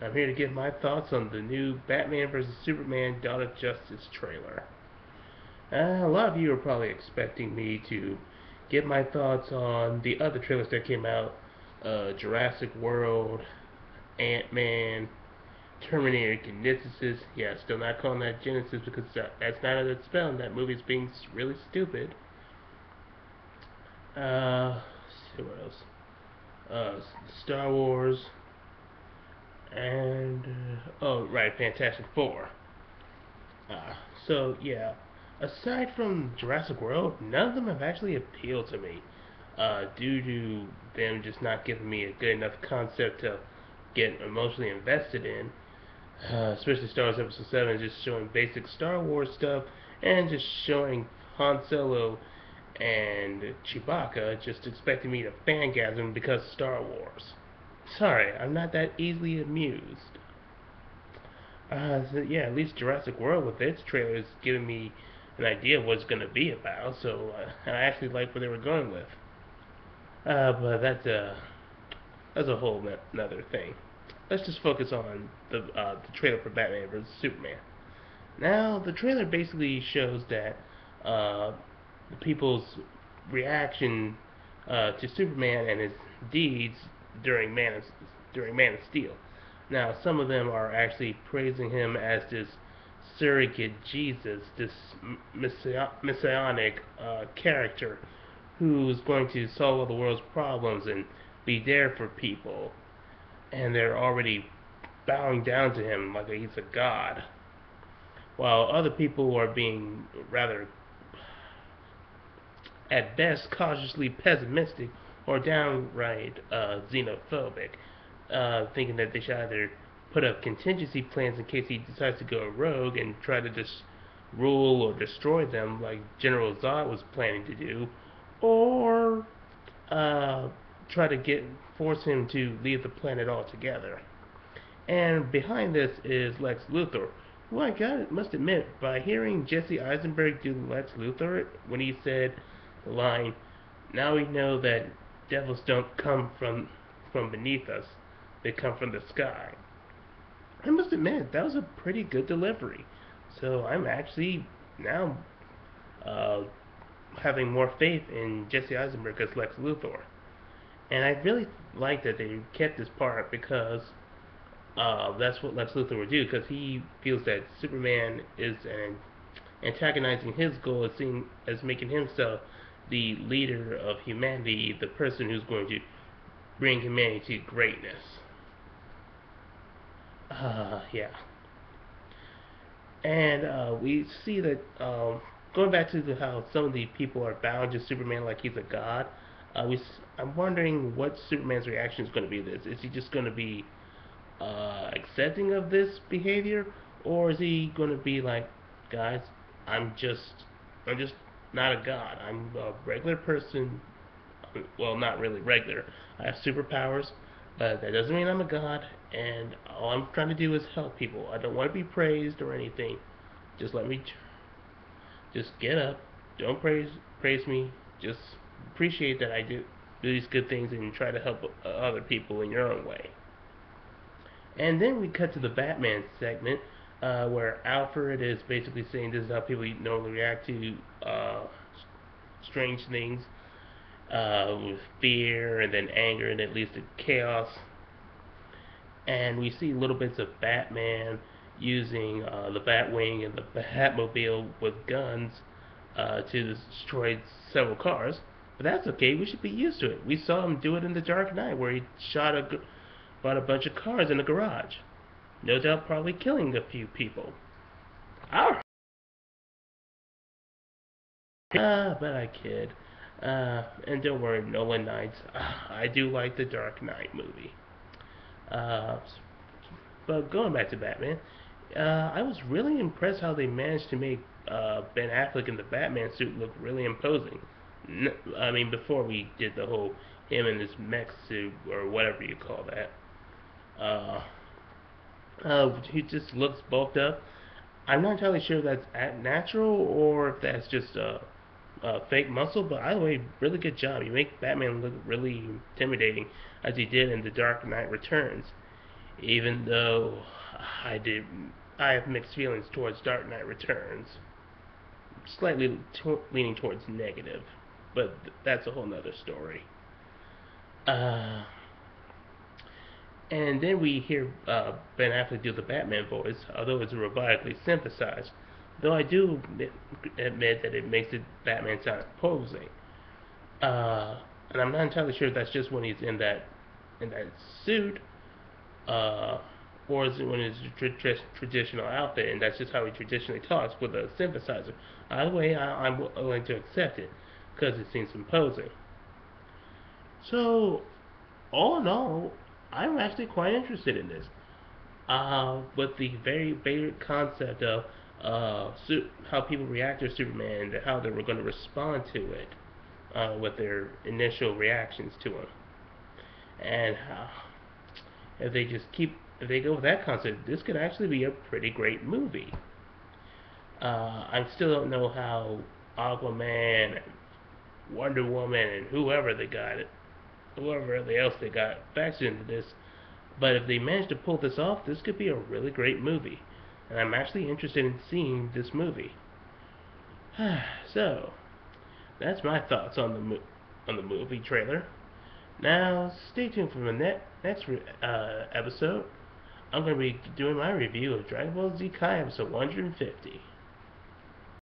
I'm here to give my thoughts on the new Batman vs. Superman Dawn of Justice trailer. A lot of you are probably expecting me to give my thoughts on the other trailers that came out, Jurassic World, Ant-Man, Terminator Genesis. Yeah, still not calling that Genesis because that's not how it's spelled. That movie's being really stupid. Let's see what else. Star Wars, and oh right, Fantastic Four. Uh, so yeah, aside from Jurassic World, none of them have actually appealed to me, due to them just not giving me a good enough concept to get emotionally invested in. Especially Star Wars Episode 7, just showing basic Star Wars stuff and just showing Han Solo and Chewbacca, just expecting me to fangasm because Star Wars. Sorry, I'm not that easily amused. So yeah, at least Jurassic World with its trailers giving me an idea of what it's going to be about. So I actually like where they were going with. But that's a whole another thing. Let's just focus on the trailer for Batman vs Superman. Now the trailer basically shows that uh, the people's reaction to Superman and his deeds during Man of Steel. Now, some of them are actually praising him as this surrogate Jesus, this messianic character who's going to solve all the world's problems and be there for people. And they're already bowing down to him like he's a god. While other people are being rather, at best, cautiously pessimistic or downright xenophobic, thinking that they should either put up contingency plans in case he decides to go rogue and try to just rule or destroy them like General Zod was planning to do, or uh, try to force him to leave the planet altogether. And behind this is Lex Luthor, who must admit, by hearing Jesse Eisenberg do Lex Luthor when he said the line, "Now we know that devils don't come from beneath us; they come from the sky." I must admit that was a pretty good delivery. So I'm actually now uh, having more faith in Jesse Eisenberg as Lex Luthor, and I really like that they kept this part because that's what Lex Luthor would do because he feels that Superman is antagonizing his goal as making himself the leader of humanity, the person who's going to bring humanity to greatness. Yeah. And we see that going back to how some of the people are bound to Superman like he's a god. I'm wondering what Superman's reaction is going to be to this. Is he just going to be accepting of this behavior, or is he going to be like, guys, I'm just, I'm just not a god. I'm a regular person. Well, not really regular. I have superpowers, but that doesn't mean I'm a god. And all I'm trying to do is help people. I don't want to be praised or anything. Just let me, just get up. Don't praise me. Just appreciate that I do these good things and try to help other people in your own way. And then we cut to the Batman segment, where Alfred is basically saying this is how people normally react to strange things, with fear and then anger and at least chaos. And we see little bits of Batman using the Batwing and the Batmobile with guns to destroy several cars. But that's okay. We should be used to it. We saw him do it in The Dark Knight, where he bought a bunch of cars in a garage. No doubt, probably killing a few people. Alright. But I kid. And don't worry, Nolan Knights. I do like the Dark Knight movie. Uh, but going back to Batman, I was really impressed how they managed to make Ben Affleck in the Batman suit look really imposing. I mean, before we did the whole him in his mech suit or whatever you call that, uh, he just looks bulked up. I'm not entirely sure if that's natural or if that's just fake muscle, but either way, really good job. You make Batman look really intimidating, as he did in The Dark Knight Returns. even though I did, I have mixed feelings towards Dark Knight Returns, slightly leaning towards negative, but that's a whole nother story. Uh, and then we hear Ben Affleck do the Batman voice, although it's robotically synthesized. Though I do admit that it makes it Batman sound imposing. Uh, and I'm not entirely sure if that's just when he's in that suit, uh, or is it when it's traditional outfit, and that's just how he traditionally talks with a synthesizer. Either way, I'm willing to accept it because it seems imposing. So, all in all, I'm actually quite interested in this. With the very basic concept of how people react to Superman and how they were going to respond to it, with their initial reactions to him, and how if they just keep if they go with that concept, this could actually be a pretty great movie. I still don't know how Aquaman and Wonder Woman and whoever else they got factored into this. But if they manage to pull this off, this could be a really great movie, and I'm actually interested in seeing this movie. So that's my thoughts on the movie trailer. Now stay tuned for the next episode. I'm going to be doing my review of Dragon Ball Z Kai episode 150.